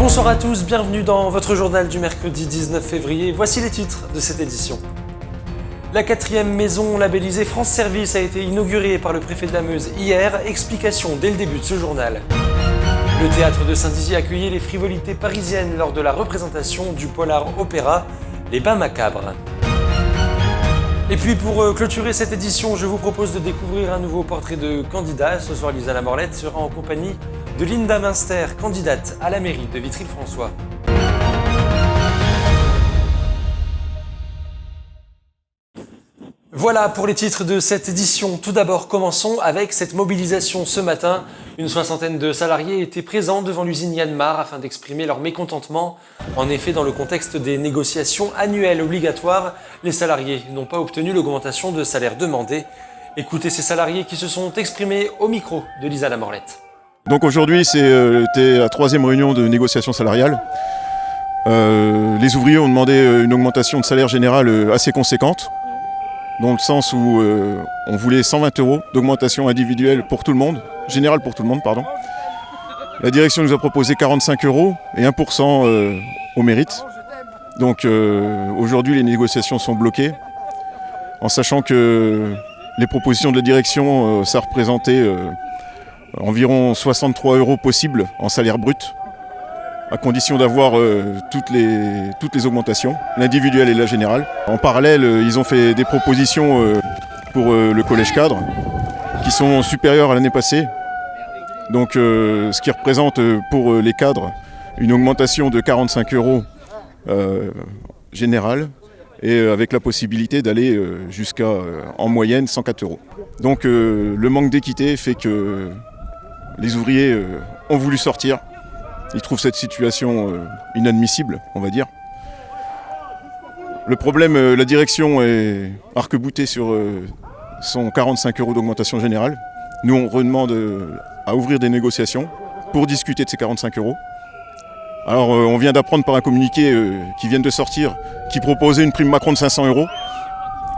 Bonsoir à tous, bienvenue dans votre journal du mercredi 19 février. Voici les titres de cette édition. La 4e maison labellisée France Service a été inaugurée par le préfet de la Meuse hier. Explication dès le début de ce journal. Le théâtre de Saint-Dizier accueillait les frivolités parisiennes lors de la représentation du polar opéra Les Bains Macabres. Et puis pour clôturer cette édition, je vous propose de découvrir un nouveau portrait de candidat. Ce soir, Lisa Lamorlette sera en compagnie de Linda Münster, candidate à la mairie de Vitry-le-François. Voilà pour les titres de cette édition. Tout d'abord, commençons avec cette mobilisation ce matin. Une soixantaine de salariés étaient présents devant l'usine Yanmar afin d'exprimer leur mécontentement. En effet, dans le contexte des négociations annuelles obligatoires, les salariés n'ont pas obtenu l'augmentation de salaire demandée. Écoutez ces salariés qui se sont exprimés au micro de Lisa Lamorlette. Donc aujourd'hui, c'était la 3e réunion de négociation salariale. Les ouvriers ont demandé une augmentation de salaire général assez conséquente, dans le sens où on voulait 120 € d'augmentation individuelle pour tout le monde, générale pour tout le monde, pardon. La direction nous a proposé 45 € et 1% au mérite. Donc aujourd'hui, les négociations sont bloquées, en sachant que les propositions de la direction, ça représentait environ 63 € possibles en salaire brut, à condition d'avoir toutes les augmentations, l'individuelle et la générale. En parallèle, ils ont fait des propositions pour le collège cadre, qui sont supérieures à l'année passée. Donc ce qui représente pour les cadres une augmentation de 45 € générale, et avec la possibilité d'aller jusqu'à, en moyenne, 104 €. Donc le manque d'équité fait que les ouvriers ont voulu sortir. Ils trouvent cette situation inadmissible, on va dire. Le problème, la direction est arc-boutée sur son 45 € d'augmentation générale. Nous, on redemande à ouvrir des négociations pour discuter de ces 45 €. Alors, on vient d'apprendre par un communiqué qui vient de sortir, qui proposait une prime Macron de 500 €.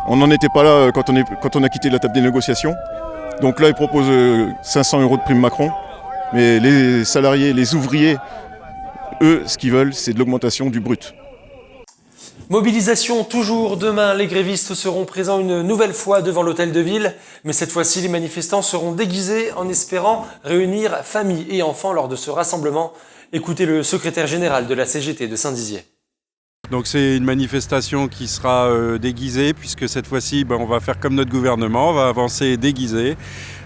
On n'en était pas là quand on a quitté la table des négociations. Donc là, ils proposent 500 € de prime Macron. Mais les salariés, les ouvriers, eux, ce qu'ils veulent, c'est de l'augmentation du brut. Mobilisation toujours. Demain, les grévistes seront présents une nouvelle fois devant l'hôtel de ville. Mais cette fois-ci, les manifestants seront déguisés en espérant réunir familles et enfants lors de ce rassemblement. Écoutez le secrétaire général de la CGT de Saint-Dizier. Donc c'est une manifestation qui sera déguisée, puisque cette fois-ci, on va faire comme notre gouvernement, on va avancer déguisé.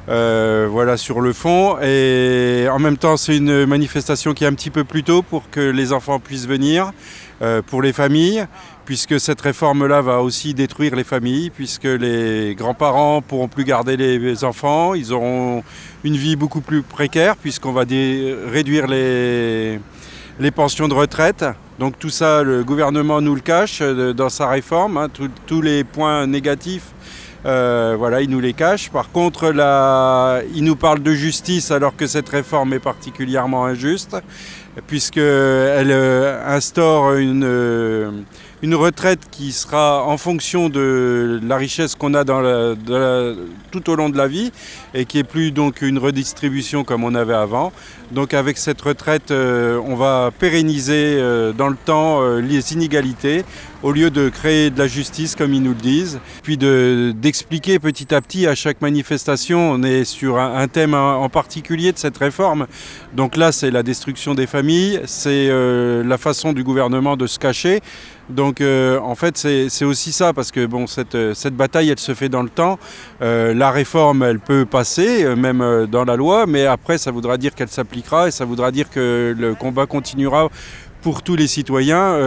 Voilà sur le fond, et en même temps c'est une manifestation qui est un petit peu plus tôt pour que les enfants puissent venir, pour les familles, puisque cette réforme-là va aussi détruire les familles, puisque les grands-parents pourront plus garder les enfants, ils auront une vie beaucoup plus précaire, puisqu'on va réduire les pensions de retraite. Donc tout ça, le gouvernement nous le cache dans sa réforme, tous les points négatifs. Voilà, il nous les cache. Par contre, il nous parle de justice alors que cette réforme est particulièrement injuste, puisqu'elle instaure une retraite qui sera en fonction de la richesse qu'on a tout au long de la vie, et qui n'est plus donc une redistribution comme on avait avant. Donc avec cette retraite, on va pérenniser dans le temps les inégalités, au lieu de créer de la justice comme ils nous le disent, puis d'expliquer petit à petit à chaque manifestation. On est sur un thème en particulier de cette réforme. Donc là, c'est la destruction des familles, c'est la façon du gouvernement de se cacher. Donc en fait c'est aussi ça, parce que cette bataille elle se fait dans le temps. La réforme elle peut passer même dans la loi, mais après ça voudra dire qu'elle s'appliquera, et ça voudra dire que le combat continuera pour tous les citoyens,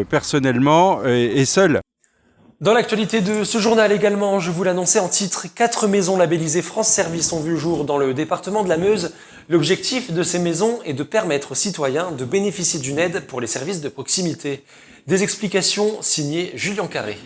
personnellement et seuls. Dans l'actualité de ce journal également, je vous l'annonçais en titre, 4 maisons labellisées France Service ont vu le jour dans le département de la Meuse. L'objectif de ces maisons est de permettre aux citoyens de bénéficier d'une aide pour les services de proximité. Des explications signées Julien Carré.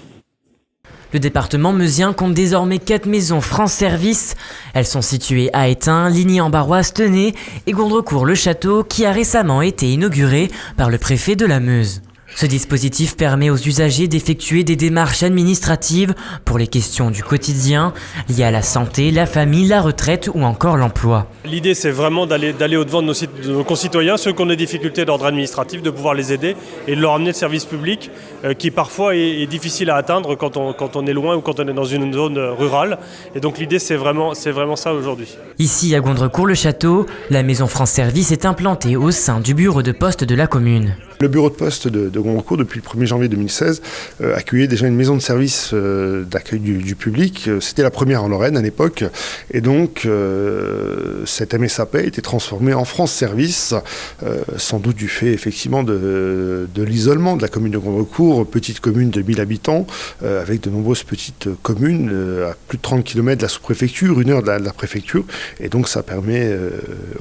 Le département meusien compte désormais 4 maisons France Service. Elles sont situées à Étain, Ligny-en-Barroise, Tenay et Gourdrecourt-le-Château, qui a récemment été inaugurée par le préfet de la Meuse. Ce dispositif permet aux usagers d'effectuer des démarches administratives pour les questions du quotidien liées à la santé, la famille, la retraite ou encore l'emploi. L'idée, c'est vraiment d'aller au-devant de nos concitoyens, ceux qui ont des difficultés d'ordre administratif, de pouvoir les aider et de leur amener le service public qui parfois est difficile à atteindre quand on est loin ou quand on est dans une zone rurale. Et donc l'idée, c'est vraiment ça aujourd'hui. Ici, à Gondrecourt-le-Château, la maison France Service est implantée au sein du bureau de poste de la commune. Le bureau de poste de Gondrecourt, depuis le 1er janvier 2016, accueillait déjà une maison de service d'accueil du public. C'était la première en Lorraine à l'époque. Et donc, cette MSAP a été transformée en France Service, sans doute du fait effectivement de l'isolement de la commune de Gondrecourt, petite commune de 1000 habitants, avec de nombreuses petites communes à plus de 30 km de la sous-préfecture, 1 heure de la préfecture. Et donc, ça permet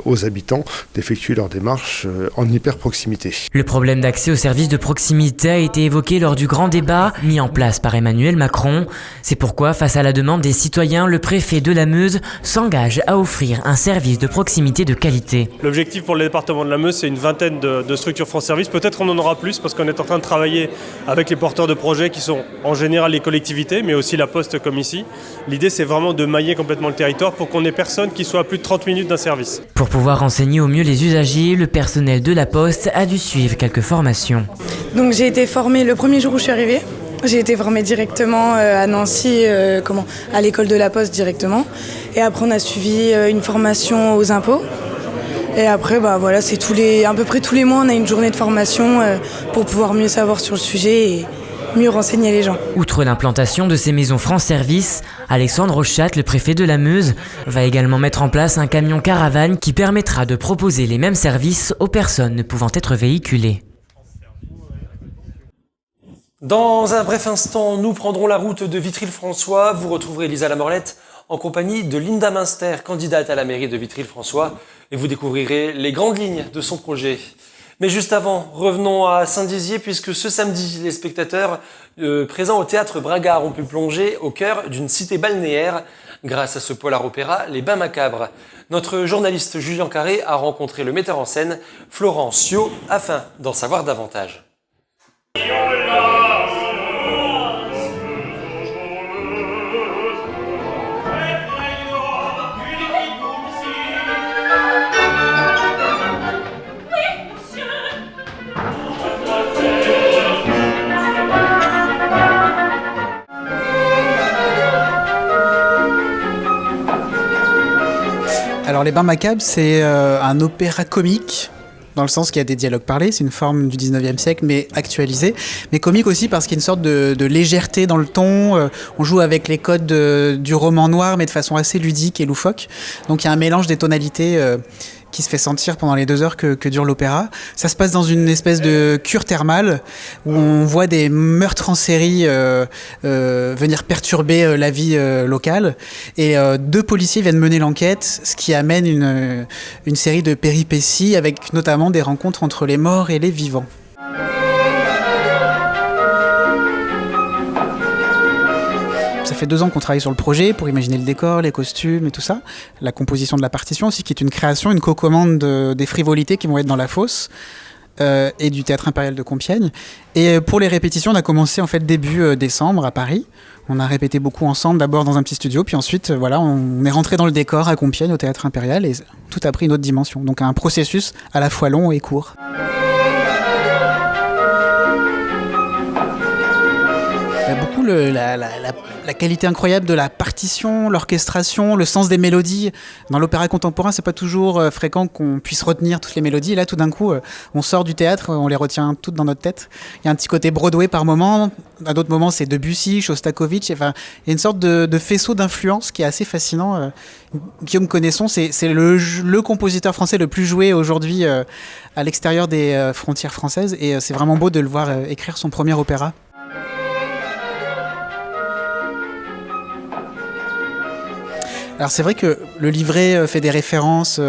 aux habitants d'effectuer leurs démarches en hyper proximité. Le problème d'accès aux services de proximité a été évoqué lors du grand débat mis en place par Emmanuel Macron. C'est pourquoi, face à la demande des citoyens, le préfet de la Meuse s'engage à offrir un service de proximité de qualité. L'objectif pour le département de la Meuse, c'est une vingtaine de structures France Service. Peut-être qu'on en aura plus parce qu'on est en train de travailler avec les porteurs de projets qui sont en général les collectivités, mais aussi la Poste comme ici. L'idée, c'est vraiment de mailler complètement le territoire pour qu'on ait personne qui soit à plus de 30 minutes d'un service. Pour pouvoir renseigner au mieux les usagers, le personnel de la Poste a dû suivre quelques formations. Donc j'ai été formée le premier jour où je suis arrivée. J'ai été formée directement à Nancy, à l'école de la Poste directement. Et après on a suivi une formation aux impôts. Et après c'est à peu près tous les mois on a une journée de formation pour pouvoir mieux savoir sur le sujet et mieux renseigner les gens. Outre l'implantation de ces maisons France Service, Alexandre Rochat, le préfet de la Meuse, va également mettre en place un camion caravane qui permettra de proposer les mêmes services aux personnes ne pouvant être véhiculées. Dans un bref instant, nous prendrons la route de Vitry-le-François. Vous retrouverez Lisa Lamorlette en compagnie de Linda Münster, candidate à la mairie de Vitry-le-François, et vous découvrirez les grandes lignes de son projet. Mais juste avant, revenons à Saint-Dizier, puisque ce samedi, les spectateurs présents au théâtre Bragard ont pu plonger au cœur d'une cité balnéaire grâce à ce polar-opéra Les Bains Macabres. Notre journaliste Julien Carré a rencontré le metteur en scène Florent Sio afin d'en savoir davantage. Alors Les Bains Macabres, c'est un opéra comique, dans le sens qu'il y a des dialogues parlés, c'est une forme du 19e siècle, mais actualisée, mais comique aussi parce qu'il y a une sorte de légèreté dans le ton, on joue avec les codes du roman noir, mais de façon assez ludique et loufoque, donc il y a un mélange des tonalités qui se fait sentir pendant les 2 heures que dure l'opéra. Ça se passe dans une espèce de cure thermale où on voit des meurtres en série venir perturber la vie locale. Et 2 policiers viennent mener l'enquête, ce qui amène une série de péripéties avec notamment des rencontres entre les morts et les vivants. Ça fait 2 ans qu'on travaille sur le projet pour imaginer le décor, les costumes et tout ça. La composition de la partition aussi, qui est une création, une cocommande des frivolités qui vont être dans la fosse et du Théâtre Impérial de Compiègne. Et pour les répétitions, on a commencé en fait début décembre à Paris. On a répété beaucoup ensemble, d'abord dans un petit studio, puis ensuite on est rentré dans le décor à Compiègne, au Théâtre Impérial, et tout a pris une autre dimension. Donc un processus à la fois long et court. Il y a beaucoup la qualité incroyable de la partition, l'orchestration, le sens des mélodies. Dans l'opéra contemporain, c'est pas toujours fréquent qu'on puisse retenir toutes les mélodies. Et là, tout d'un coup, on sort du théâtre, on les retient toutes dans notre tête. Il y a un petit côté Broadway par moment. À d'autres moments, c'est Debussy, Shostakovich. Enfin, il y a une sorte de faisceau d'influence qui est assez fascinant. Guillaume Connaisson, c'est le compositeur français le plus joué aujourd'hui à l'extérieur des frontières françaises. Et c'est vraiment beau de le voir écrire son premier opéra. Alors c'est vrai que le livret fait des références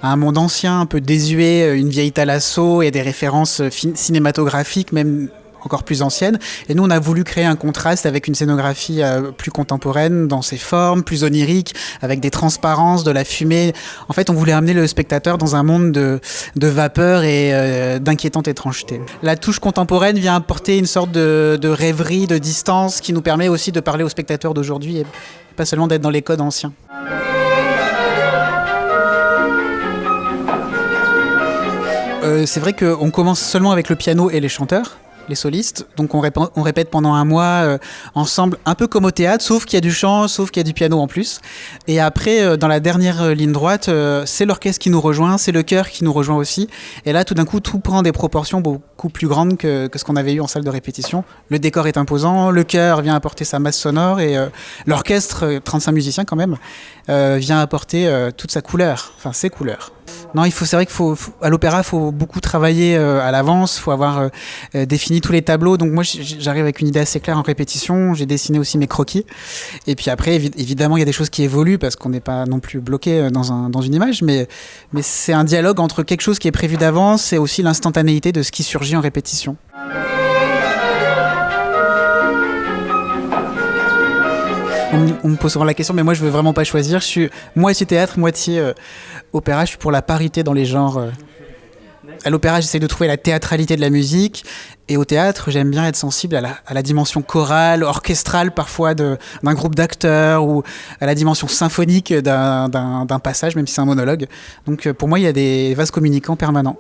à un monde ancien, un peu désuet, une vieille thalasso, et des références cinématographiques, même encore plus ancienne. Et nous, on a voulu créer un contraste avec une scénographie plus contemporaine dans ses formes, plus onirique, avec des transparences, de la fumée. En fait, on voulait amener le spectateur dans un monde de vapeur et d'inquiétante étrangeté. La touche contemporaine vient apporter une sorte de rêverie, de distance qui nous permet aussi de parler aux spectateurs d'aujourd'hui et pas seulement d'être dans les codes anciens. C'est vrai qu'on commence seulement avec le piano et les chanteurs, les solistes. Donc on répète pendant un mois ensemble, un peu comme au théâtre, sauf qu'il y a du chant, sauf qu'il y a du piano en plus. Et après, dans la dernière ligne droite, c'est l'orchestre qui nous rejoint, c'est le chœur qui nous rejoint aussi. Et là, tout d'un coup, tout prend des proportions beaucoup plus grandes que ce qu'on avait eu en salle de répétition. Le décor est imposant, le chœur vient apporter sa masse sonore et l'orchestre, 35 musiciens quand même, vient apporter toute sa couleur, enfin ses couleurs. Non, c'est vrai qu'à l'opéra, il faut beaucoup travailler à l'avance, il faut avoir défini tous les tableaux. Donc moi, j'arrive avec une idée assez claire en répétition, j'ai dessiné aussi mes croquis. Et puis après, évidemment, il y a des choses qui évoluent parce qu'on n'est pas non plus bloqué dans une image, mais c'est un dialogue entre quelque chose qui est prévu d'avance et aussi l'instantanéité de ce qui surgit en répétition. On me pose souvent la question, mais moi je veux vraiment pas choisir. Je suis moitié théâtre, moitié opéra. Je suis pour la parité dans les genres. À l'opéra, j'essaie de trouver la théâtralité de la musique. Et au théâtre, j'aime bien être sensible à la dimension chorale, orchestrale parfois d'un groupe d'acteurs ou à la dimension symphonique d'un passage, même si c'est un monologue. Donc pour moi, il y a des vases communicants permanents.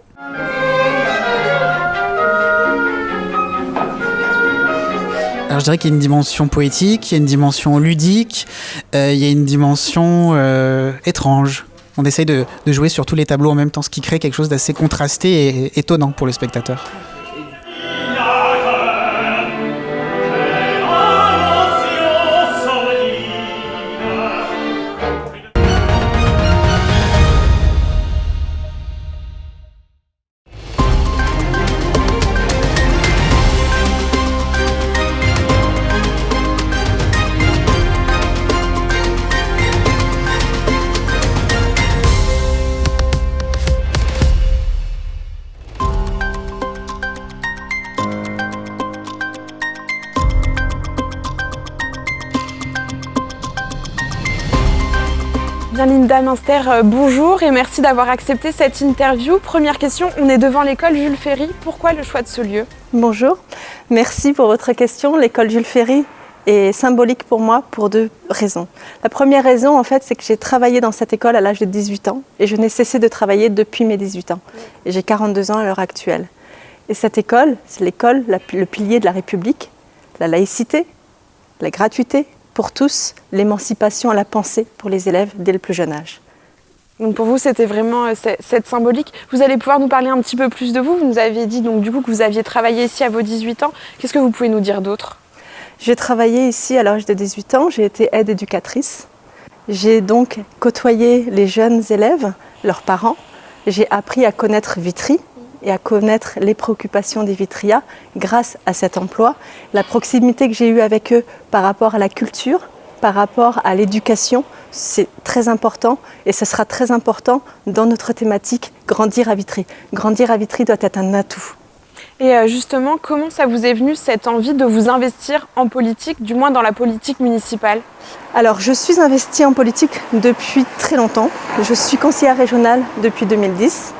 Alors je dirais qu'il y a une dimension poétique, il y a une dimension ludique, il y a une dimension étrange. On essaye de jouer sur tous les tableaux en même temps, ce qui crée quelque chose d'assez contrasté et étonnant pour le spectateur. Bien, Linda Münster, bonjour et merci d'avoir accepté cette interview. Première question, on est devant l'école Jules Ferry. Pourquoi le choix de ce lieu? Bonjour, merci pour votre question. L'école Jules Ferry est symbolique pour moi pour deux raisons. La première raison, en fait, c'est que j'ai travaillé dans cette école à l'âge de 18 ans et je n'ai cessé de travailler depuis mes 18 ans. Et j'ai 42 ans à l'heure actuelle. Et cette école, c'est l'école, le pilier de la République, la laïcité, la gratuité pour tous, l'émancipation à la pensée pour les élèves dès le plus jeune âge. Donc pour vous, c'était vraiment cette symbolique. Vous allez pouvoir nous parler un petit peu plus de vous. Vous nous aviez dit donc, du coup, que vous aviez travaillé ici à vos 18 ans. Qu'est-ce que vous pouvez nous dire d'autre? J'ai travaillé ici à l'âge de 18 ans. J'ai été aide éducatrice. J'ai donc côtoyé les jeunes élèves, leurs parents. J'ai appris à connaître Vitry et à connaître les préoccupations des Vitrias grâce à cet emploi. La proximité que j'ai eue avec eux par rapport à la culture, par rapport à l'éducation, c'est très important et ce sera très important dans notre thématique Grandir à Vitry. Grandir à Vitry doit être un atout. Et justement, comment ça vous est venu cette envie de vous investir en politique, du moins dans la politique municipale? Alors, je suis investie en politique depuis très longtemps. Je suis conseillère régionale depuis 2010.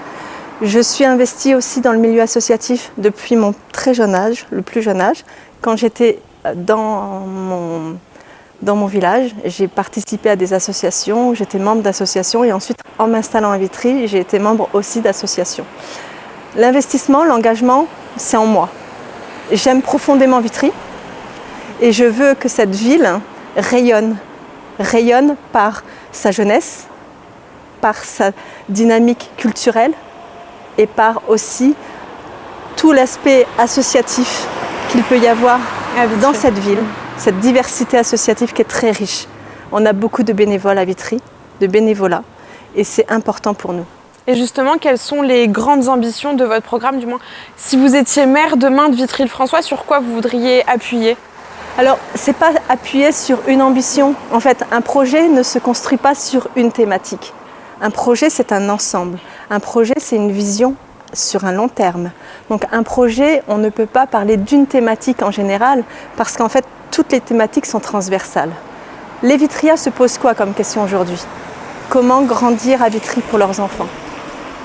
Je suis investie aussi dans le milieu associatif depuis mon très jeune âge, le plus jeune âge. Quand j'étais dans mon village, j'ai participé à des associations, j'étais membre d'associations et ensuite, en m'installant à Vitry, j'ai été membre aussi d'associations. L'investissement, l'engagement, c'est en moi. J'aime profondément Vitry et je veux que cette ville rayonne par sa jeunesse, par sa dynamique culturelle et par aussi tout l'aspect associatif qu'il peut y avoir dans cette ville, cette diversité associative qui est très riche. On a beaucoup de bénévoles à Vitry, de bénévolat, et c'est important pour nous. Et justement, quelles sont les grandes ambitions de votre programme, du moins? Si vous étiez maire demain de Vitry-le-François, sur quoi vous voudriez appuyer? Alors, ce n'est pas appuyer sur une ambition. En fait, un projet ne se construit pas sur une thématique. Un projet, c'est un ensemble. Un projet, c'est une vision sur un long terme. Donc un projet, on ne peut pas parler d'une thématique en général parce qu'en fait, toutes les thématiques sont transversales. Les Vitria se posent quoi comme question aujourd'hui? Comment grandir à Vitry pour leurs enfants?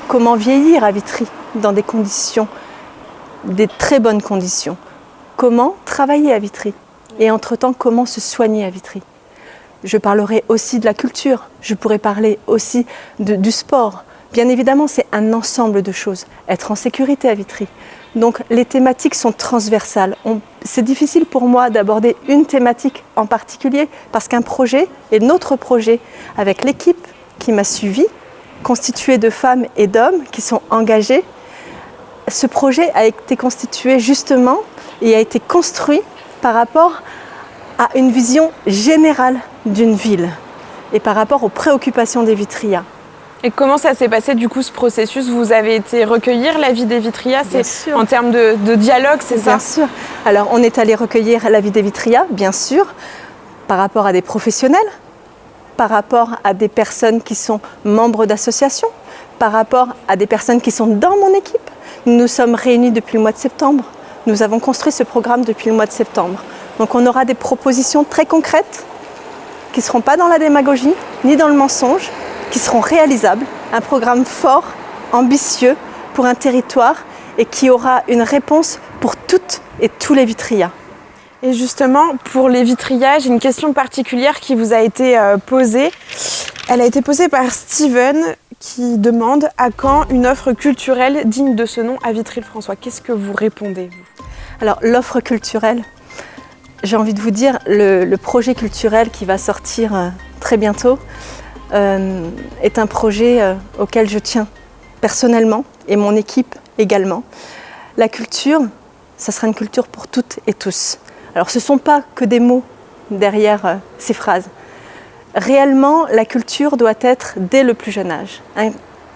Comment vieillir à Vitry dans des conditions, des très bonnes conditions? Comment travailler à Vitry? Et entre-temps, comment se soigner à Vitry? Je parlerai aussi de la culture, je pourrais parler aussi du sport. Bien évidemment, c'est un ensemble de choses. Être en sécurité à Vitry. Donc les thématiques sont transversales. C'est difficile pour moi d'aborder une thématique en particulier parce qu'un projet est notre projet avec l'équipe qui m'a suivi, constituée de femmes et d'hommes qui sont engagés. Ce projet a été constitué justement et a été construit par rapport à une vision générale d'une ville et par rapport aux préoccupations des Vitrias. Et comment ça s'est passé du coup ce processus? Vous avez été recueillir l'avis des Vitrias, c'est en termes de dialogue, c'est ça? Bien sûr. Alors on est allé recueillir l'avis des Vitrias, bien sûr, par rapport à des professionnels, par rapport à des personnes qui sont membres d'associations, par rapport à des personnes qui sont dans mon équipe. Nous nous sommes réunis depuis le mois de septembre. Nous avons construit ce programme depuis le mois de septembre. Donc on aura des propositions très concrètes qui ne seront pas dans la démagogie ni dans le mensonge, qui seront réalisables, un programme fort, ambitieux pour un territoire et qui aura une réponse pour toutes et tous les Vitrias. Et justement, pour les Vitrias, j'ai une question particulière qui vous a été posée. Elle a été posée par Steven qui demande « À quand une offre culturelle digne de ce nom à Vitry-le-François » Qu'est-ce que vous répondez, vous? Alors l'offre culturelle, j'ai envie de vous dire, le projet culturel qui va sortir très bientôt, est un projet auquel je tiens personnellement et mon équipe également. La culture, ça sera une culture pour toutes et tous. Alors ce ne sont pas que des mots derrière ces phrases. Réellement, la culture doit être dès le plus jeune âge,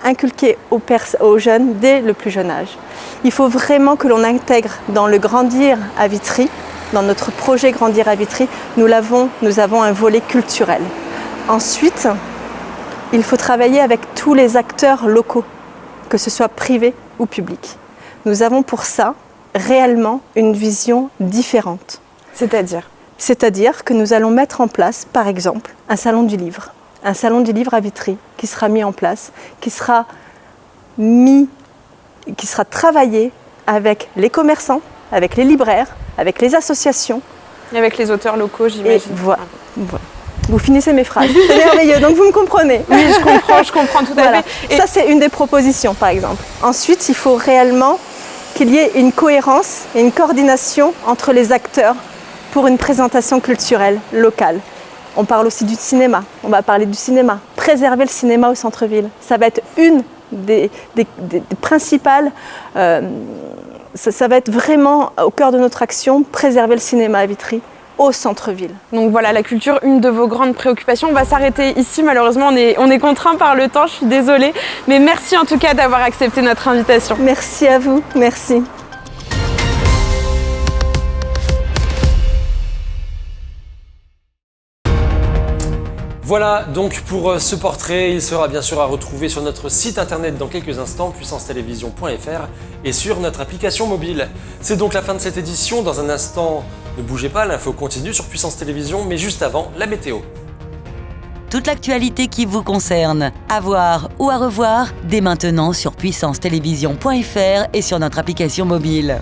inculquée aux jeunes dès le plus jeune âge. Il faut vraiment que l'on intègre dans le Grandir à Vitry, dans notre projet Grandir à Vitry, nous avons un volet culturel. Ensuite, il faut travailler avec tous les acteurs locaux, que ce soit privés ou publics. Nous avons pour ça réellement une vision différente. C'est-à-dire que nous allons mettre en place, par exemple, un salon du livre. Un salon du livre à Vitry qui sera mis en place, qui sera travaillé avec les commerçants, avec les libraires, avec les associations. Et avec les auteurs locaux, j'imagine. Voilà. Vous finissez mes phrases, c'est merveilleux, donc vous me comprenez. Oui, je comprends tout à fait. Et ça, c'est une des propositions, par exemple. Ensuite, il faut réellement qu'il y ait une cohérence et une coordination entre les acteurs pour une présentation culturelle locale. On parle aussi du cinéma, on va parler du cinéma. Préserver le cinéma au centre-ville, ça va être une des principales... ça va être vraiment au cœur de notre action, préserver le cinéma à Vitry au centre-ville. Donc voilà, la culture, une de vos grandes préoccupations. On va s'arrêter ici, malheureusement on est contraint par le temps, je suis désolée. Mais merci en tout cas d'avoir accepté notre invitation. Merci à vous, merci. Voilà donc pour ce portrait, il sera bien sûr à retrouver sur notre site internet dans quelques instants, puissancetelevision.fr et sur notre application mobile. C'est donc la fin de cette édition, dans un instant, ne bougez pas, l'info continue sur Puissance Télévision, mais juste avant, la météo. Toute l'actualité qui vous concerne, à voir ou à revoir, dès maintenant sur puissancetelevision.fr et sur notre application mobile.